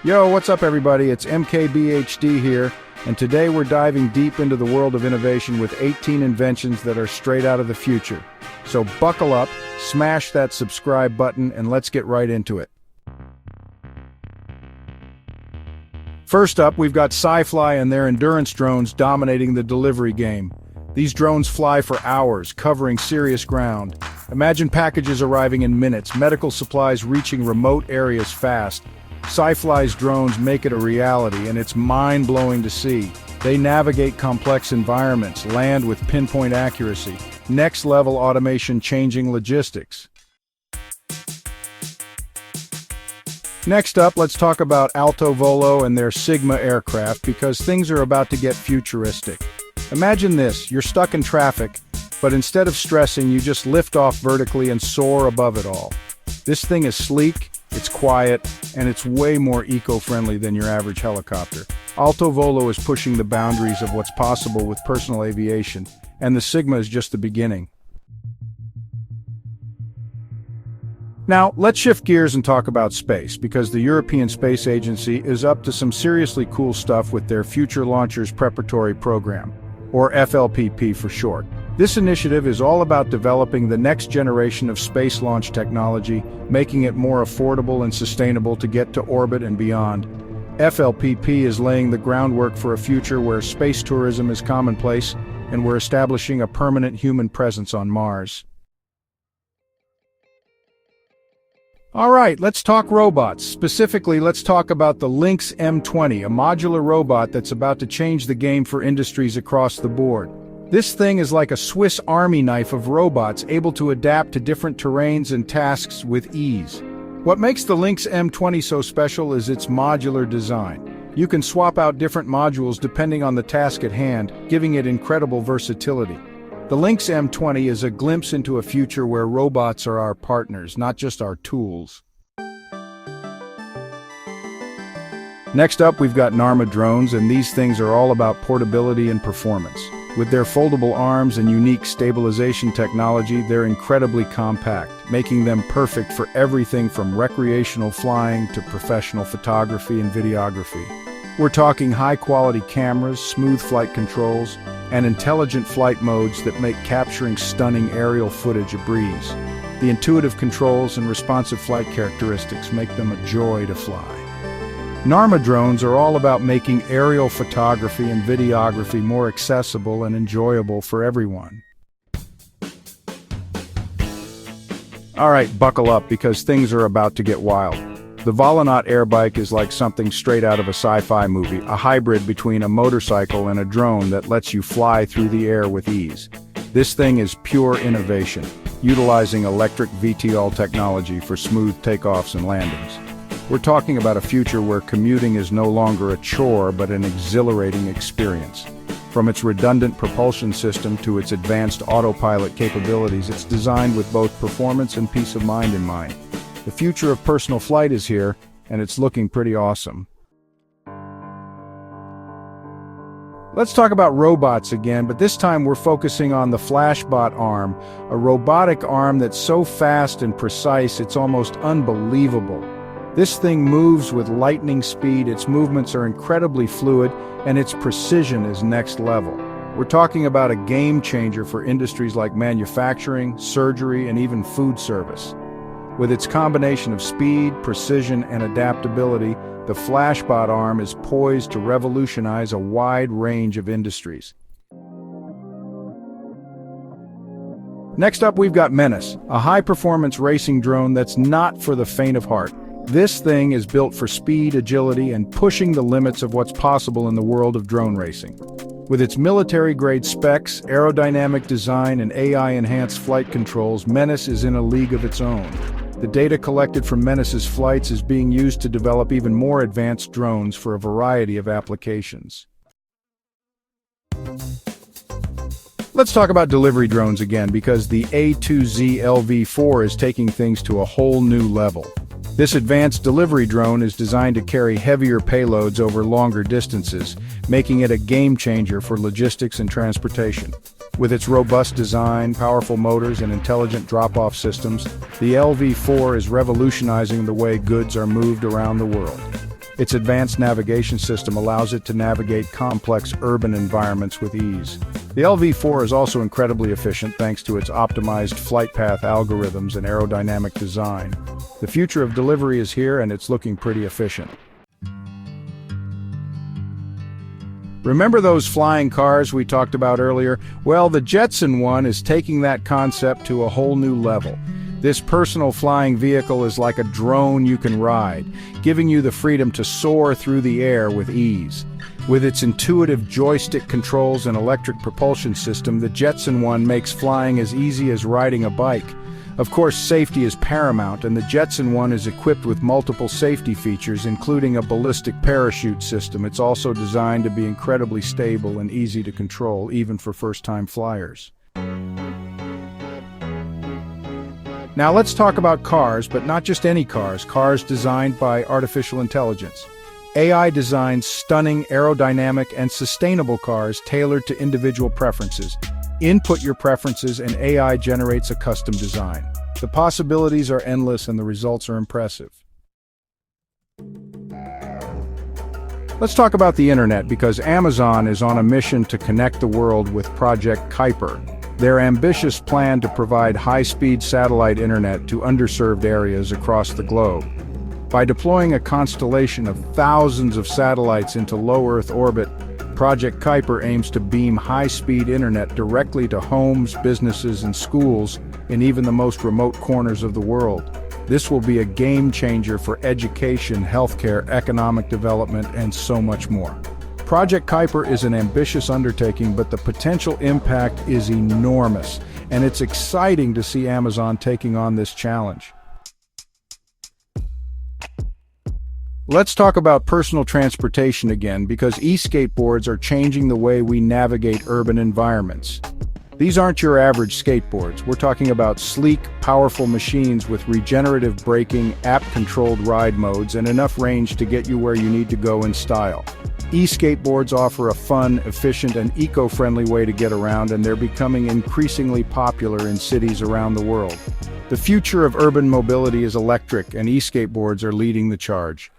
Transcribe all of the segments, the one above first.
Yo, what's up everybody? It's MKBHD here, and today we're diving deep into the world of innovation with 18 inventions that are straight out of the future. So buckle up, smash that subscribe button, and let's get right into it. First up, we've got Sci-Fly and their endurance drones dominating the delivery game. These drones fly for hours, covering serious ground. Imagine packages arriving in minutes, medical supplies reaching remote areas fast. Sci-Fly's drones make it a reality, and it's mind-blowing to see. They navigate complex environments, land with pinpoint accuracy. Next-level automation changing logistics. Next up, let's talk about Alto Volo and their Sigma aircraft, because things are about to get futuristic. Imagine this, you're stuck in traffic, but instead of stressing, you just lift off vertically and soar above it all. This thing is sleek, it's quiet, and it's way more eco-friendly than your average helicopter. Alto Volo is pushing the boundaries of what's possible with personal aviation, and the Sigma is just the beginning. Now, let's shift gears and talk about space, because the European Space Agency is up to some seriously cool stuff with their Future Launchers Preparatory Program, or FLPP for short. This initiative is all about developing the next generation of space launch technology, making it more affordable and sustainable to get to orbit and beyond. FLPP is laying the groundwork for a future where space tourism is commonplace, and we're establishing a permanent human presence on Mars. All right, let's talk robots. Specifically, let's talk about the Lynx M20, a modular robot that's about to change the game for industries across the board. This thing is like a Swiss Army knife of robots, able to adapt to different terrains and tasks with ease. What makes the Lynx M20 so special is its modular design. You can swap out different modules depending on the task at hand, giving it incredible versatility. The Lynx M20 is a glimpse into a future where robots are our partners, not just our tools. Next up, we've got Narma drones, and these things are all about portability and performance. With their foldable arms and unique stabilization technology, they're incredibly compact, making them perfect for everything from recreational flying to professional photography and videography. We're talking high-quality cameras, smooth flight controls, and intelligent flight modes that make capturing stunning aerial footage a breeze. The intuitive controls and responsive flight characteristics make them a joy to fly. Narma drones are all about making aerial photography and videography more accessible and enjoyable for everyone. All right, buckle up because things are about to get wild. The Volonaut airbike is like something straight out of a sci-fi movie, a hybrid between a motorcycle and a drone that lets you fly through the air with ease. This thing is pure innovation, utilizing electric VTOL technology for smooth takeoffs and landings. We're talking about a future where commuting is no longer a chore but an exhilarating experience. From its redundant propulsion system to its advanced autopilot capabilities, it's designed with both performance and peace of mind in mind. The future of personal flight is here, and it's looking pretty awesome. Let's talk about robots again, but this time we're focusing on the Flashbot arm, a robotic arm that's so fast and precise it's almost unbelievable. This thing moves with lightning speed, its movements are incredibly fluid, and its precision is next level. We're talking about a game changer for industries like manufacturing, surgery, and even food service. With its combination of speed, precision, and adaptability, the Flashbot arm is poised to revolutionize a wide range of industries. Next up, we've got Menace, a high-performance racing drone that's not for the faint of heart. This thing is built for speed, agility, and pushing the limits of what's possible in the world of drone racing. With its military-grade specs, aerodynamic design, and AI-enhanced flight controls, Menace is in a league of its own. The data collected from Menace's flights is being used to develop even more advanced drones for a variety of applications. Let's talk about delivery drones again, because the A2Z LV4 is taking things to a whole new level. This advanced delivery drone is designed to carry heavier payloads over longer distances, making it a game changer for logistics and transportation. With its robust design, powerful motors, and intelligent drop-off systems, the LV4 is revolutionizing the way goods are moved around the world. Its advanced navigation system allows it to navigate complex urban environments with ease. The LV-4 is also incredibly efficient thanks to its optimized flight path algorithms and aerodynamic design. The future of delivery is here, and it's looking pretty efficient. Remember those flying cars we talked about earlier? Well, the Jetson one is taking that concept to a whole new level. This personal flying vehicle is like a drone you can ride, giving you the freedom to soar through the air with ease. With its intuitive joystick controls and electric propulsion system, the Jetson one makes flying as easy as riding a bike. Of course, safety is paramount, and the Jetson one is equipped with multiple safety features, including a ballistic parachute system. It's also designed to be incredibly stable and easy to control, even for first-time flyers. Now let's talk about cars, but not just any cars. Cars designed by artificial intelligence. AI designs stunning, aerodynamic, and sustainable cars tailored to individual preferences. Input your preferences and AI generates a custom design. The possibilities are endless and the results are impressive. Let's talk about the internet, because Amazon is on a mission to connect the world with Project Kuiper, their ambitious plan to provide high-speed satellite internet to underserved areas across the globe. By deploying a constellation of thousands of satellites into low Earth orbit, Project Kuiper aims to beam high-speed internet directly to homes, businesses, and schools in even the most remote corners of the world. This will be a game-changer for education, healthcare, economic development, and so much more. Project Kuiper is an ambitious undertaking, but the potential impact is enormous, and it's exciting to see Amazon taking on this challenge. Let's talk about personal transportation again, because e-skateboards are changing the way we navigate urban environments. These aren't your average skateboards. We're talking about sleek, powerful machines with regenerative braking, app-controlled ride modes, and enough range to get you where you need to go in style. E-skateboards offer a fun, efficient, and eco-friendly way to get around, and they're becoming increasingly popular in cities around the world. The future of urban mobility is electric, and e-skateboards are leading the charge.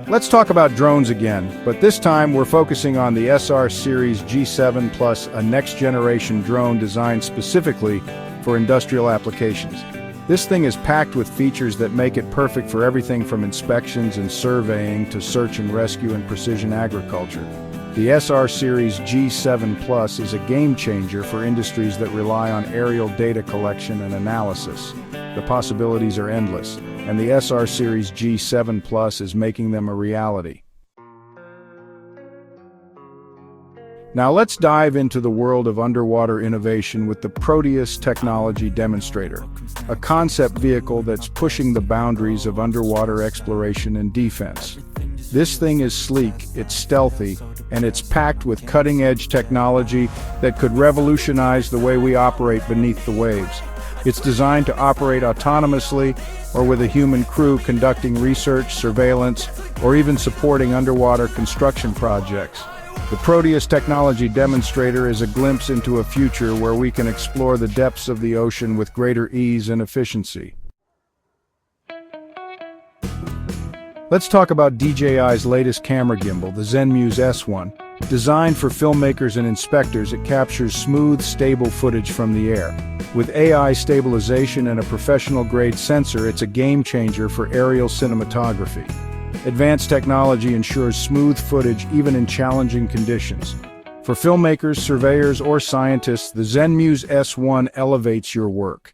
Let's talk about drones again, but this time we're focusing on the SR Series G7 Plus, a next-generation drone designed specifically for industrial applications. This thing is packed with features that make it perfect for everything from inspections and surveying to search and rescue and precision agriculture. The SR Series G7 Plus is a game-changer for industries that rely on aerial data collection and analysis. The possibilities are endless, and the SR Series G7 Plus is making them a reality. Now let's dive into the world of underwater innovation with the Proteus Technology Demonstrator, a concept vehicle that's pushing the boundaries of underwater exploration and defense. This thing is sleek, it's stealthy, and it's packed with cutting-edge technology that could revolutionize the way we operate beneath the waves. It's designed to operate autonomously or with a human crew conducting research, surveillance, or even supporting underwater construction projects. The Proteus Technology Demonstrator is a glimpse into a future where we can explore the depths of the ocean with greater ease and efficiency. Let's talk about DJI's latest camera gimbal, the ZenMuse S1. Designed for filmmakers and inspectors, it captures smooth, stable footage from the air. With AI stabilization and a professional-grade sensor, it's a game-changer for aerial cinematography. Advanced technology ensures smooth footage even in challenging conditions. For filmmakers, surveyors, or scientists, the ZenMuse S1 elevates your work.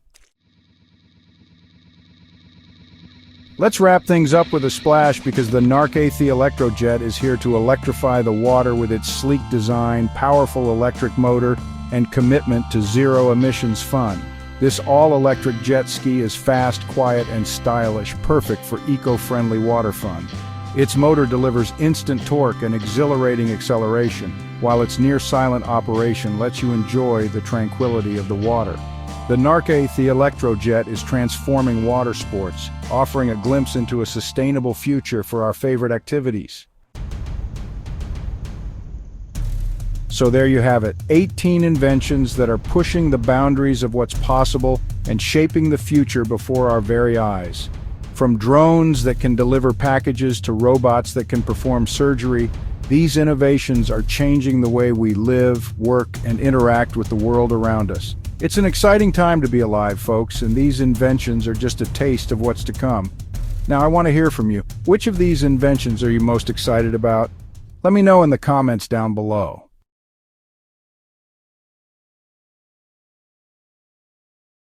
Let's wrap things up with a splash, because the Narke the Electrojet is here to electrify the water with its sleek design, powerful electric motor, and commitment to zero-emissions fun. This all-electric jet ski is fast, quiet, and stylish, perfect for eco-friendly water fun. Its motor delivers instant torque and exhilarating acceleration, while its near-silent operation lets you enjoy the tranquility of the water. The Narke the Electrojet is transforming water sports, offering a glimpse into a sustainable future for our favorite activities. So there you have it, 18 inventions that are pushing the boundaries of what's possible and shaping the future before our very eyes. From drones that can deliver packages to robots that can perform surgery, these innovations are changing the way we live, work, and interact with the world around us. It's an exciting time to be alive, folks, and these inventions are just a taste of what's to come. Now, I want to hear from you. Which of these inventions are you most excited about? Let me know in the comments down below.